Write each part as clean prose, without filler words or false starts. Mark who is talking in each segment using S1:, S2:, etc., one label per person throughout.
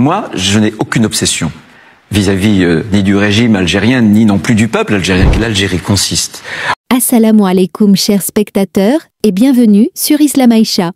S1: Moi, je n'ai aucune obsession vis-à-vis ni du régime algérien, ni non plus du peuple algérien. L'Algérie consiste.
S2: Assalamu alaikum chers spectateurs et bienvenue sur Islam Aïcha.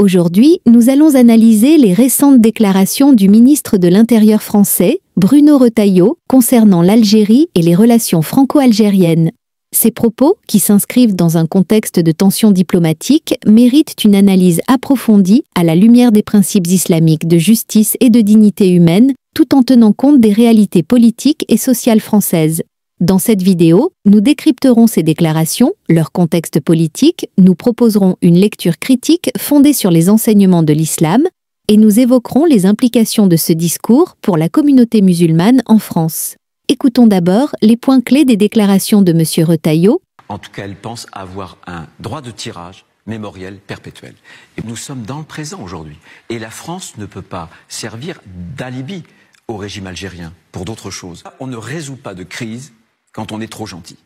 S2: Aujourd'hui, nous allons analyser les récentes déclarations du ministre de l'Intérieur français, Bruno Retailleau, concernant l'Algérie et les relations franco-algériennes. Ces propos, qui s'inscrivent dans un contexte de tensions diplomatiques, méritent une analyse approfondie à la lumière des principes islamiques de justice et de dignité humaine, tout en tenant compte des réalités politiques et sociales françaises. Dans cette vidéo, nous décrypterons ces déclarations, leur contexte politique, nous proposerons une lecture critique fondée sur les enseignements de l'islam, et nous évoquerons les implications de ce discours pour la communauté musulmane en France. Écoutons d'abord les points clés des déclarations de M. Retailleau.
S1: En tout cas, elle pense avoir un droit de tirage mémoriel perpétuel. Et nous sommes dans le présent aujourd'hui. Et la France ne peut pas servir d'alibi au régime algérien pour d'autres choses. On ne résout pas de crise quand on est trop gentil.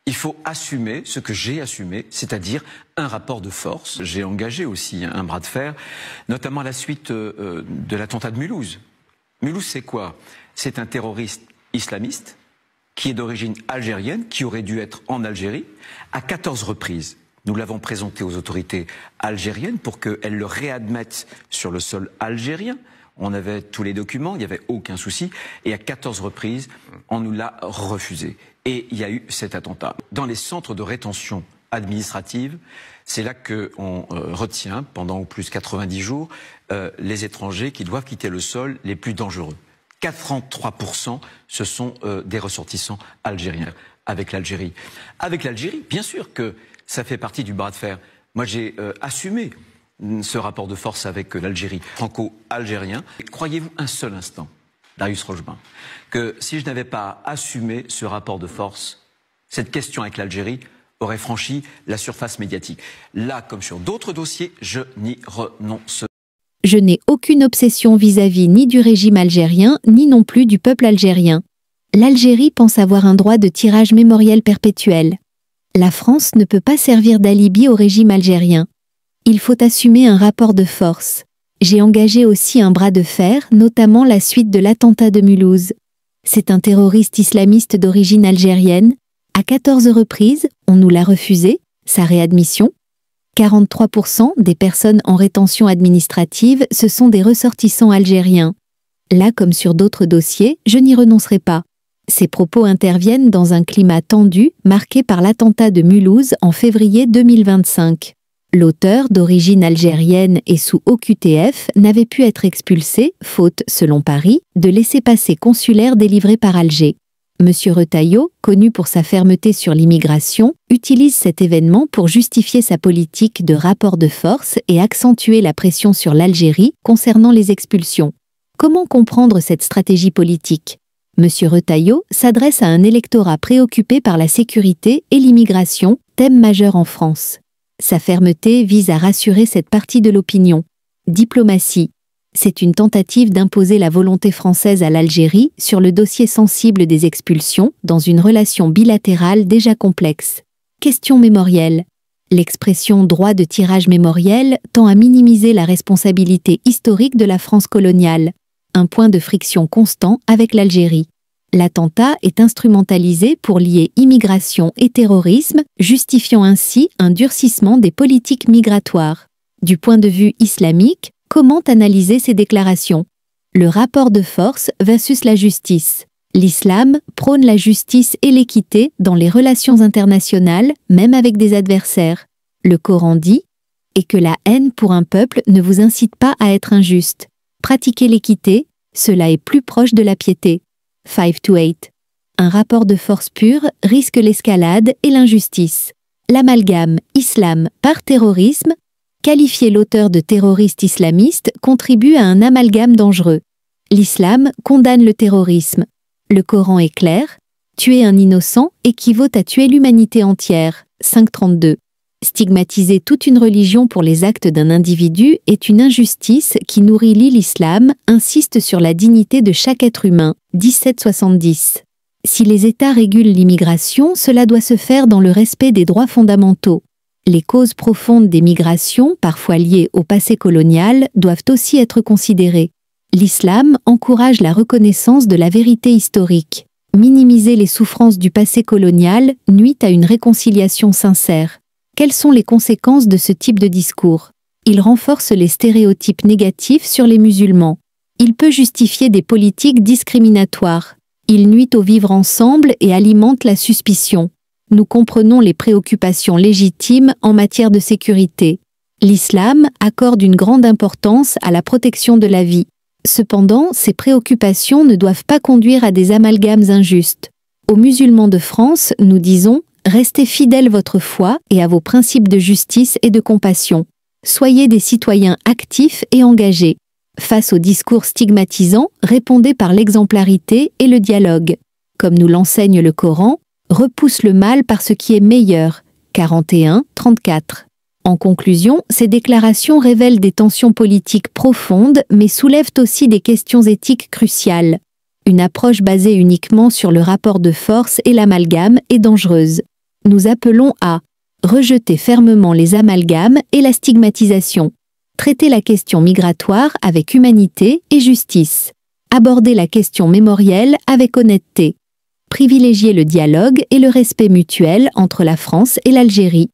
S1: Il faut assumer ce que j'ai assumé, c'est-à-dire un rapport de force. J'ai engagé aussi un bras de fer, notamment à la suite de l'attentat de Mulhouse. Mulhouse, c'est quoi? C'est un terroriste islamiste qui est d'origine algérienne, qui aurait dû être en Algérie à 14 reprises. Nous l'avons présenté aux autorités algériennes pour qu'elles le réadmettent sur le sol algérien. On avait tous les documents, il n'y avait aucun souci. Et à 14 reprises, on nous l'a refusé. Et il y a eu cet attentat. Dans les centres de rétention administrative, c'est là qu'on retient, pendant au plus 90 jours, les étrangers qui doivent quitter le sol les plus dangereux. 43%, ce sont des ressortissants algériens avec l'Algérie. Avec l'Algérie, bien sûr que ça fait partie du bras de fer. Moi, j'ai assumé ce rapport de force avec l'Algérie franco-algérien. Croyez-vous un seul instant, Darius Rochebin, que si je n'avais pas assumé ce rapport de force, cette question avec l'Algérie aurait franchi la surface médiatique? Là, comme sur d'autres dossiers, je n'y renonce pas.
S2: Je n'ai aucune obsession vis-à-vis ni du régime algérien, ni non plus du peuple algérien. L'Algérie pense avoir un droit de tirage mémoriel perpétuel. La France ne peut pas servir d'alibi au régime algérien. Il faut assumer un rapport de force. J'ai engagé aussi un bras de fer, notamment la suite de l'attentat de Mulhouse. C'est un terroriste islamiste d'origine algérienne. À 14 reprises, on nous l'a refusé, sa réadmission. 43% des personnes en rétention administrative, ce sont des ressortissants algériens. Là, comme sur d'autres dossiers, je n'y renoncerai pas. Ces propos interviennent dans un climat tendu, marqué par l'attentat de Mulhouse en février 2025. L'auteur, d'origine algérienne et sous OQTF, n'avait pu être expulsé, faute, selon Paris, de laissez-passer consulaire délivré par Alger. M. Retailleau, connu pour sa fermeté sur l'immigration, utilise cet événement pour justifier sa politique de rapport de force et accentuer la pression sur l'Algérie concernant les expulsions. Comment comprendre cette stratégie politique? M. Retailleau s'adresse à un électorat préoccupé par la sécurité et l'immigration, thème majeur en France. Sa fermeté vise à rassurer cette partie de l'opinion. Diplomatie. C'est une tentative d'imposer la volonté française à l'Algérie sur le dossier sensible des expulsions dans une relation bilatérale déjà complexe. Question mémorielle. L'expression « droit de tirage mémoriel » tend à minimiser la responsabilité historique de la France coloniale, un point de friction constant avec l'Algérie. L'attentat est instrumentalisé pour lier immigration et terrorisme, justifiant ainsi un durcissement des politiques migratoires. Du point de vue islamique, comment analyser ces déclarations? Le rapport de force versus la justice. L'islam prône la justice et l'équité dans les relations internationales, même avec des adversaires. Le Coran dit « Et que la haine pour un peuple ne vous incite pas à être injuste. Pratiquez l'équité, cela est plus proche de la piété. » 5-8. Un rapport de force pure risque l'escalade et l'injustice. L'amalgame islam par terrorisme. Qualifier l'auteur de terroriste islamiste contribue à un amalgame dangereux. L'islam condamne le terrorisme. Le Coran est clair. Tuer un innocent équivaut à tuer l'humanité entière. 5-32. Stigmatiser toute une religion pour les actes d'un individu est une injustice qui nourrit l'islam, insiste sur la dignité de chaque être humain. 17-70. Si les États régulent l'immigration, cela doit se faire dans le respect des droits fondamentaux. Les causes profondes des migrations, parfois liées au passé colonial, doivent aussi être considérées. L'islam encourage la reconnaissance de la vérité historique. Minimiser les souffrances du passé colonial nuit à une réconciliation sincère. Quelles sont les conséquences de ce type de discours? Il renforce les stéréotypes négatifs sur les musulmans. Il peut justifier des politiques discriminatoires. Il nuit au vivre ensemble et alimente la suspicion. Nous comprenons les préoccupations légitimes en matière de sécurité. L'islam accorde une grande importance à la protection de la vie. Cependant, ces préoccupations ne doivent pas conduire à des amalgames injustes. Aux musulmans de France, nous disons « Restez fidèles à votre foi et à vos principes de justice et de compassion. Soyez des citoyens actifs et engagés. Face aux discours stigmatisants, répondez par l'exemplarité et le dialogue. Comme nous l'enseigne le Coran, repousse le mal par ce qui est meilleur. 41-34. En conclusion, ces déclarations révèlent des tensions politiques profondes mais soulèvent aussi des questions éthiques cruciales. Une approche basée uniquement sur le rapport de force et l'amalgame est dangereuse. Nous appelons à rejeter fermement les amalgames et la stigmatisation. Traiter la question migratoire avec humanité et justice. Aborder la question mémorielle avec honnêteté. Privilégier le dialogue et le respect mutuel entre la France et l'Algérie.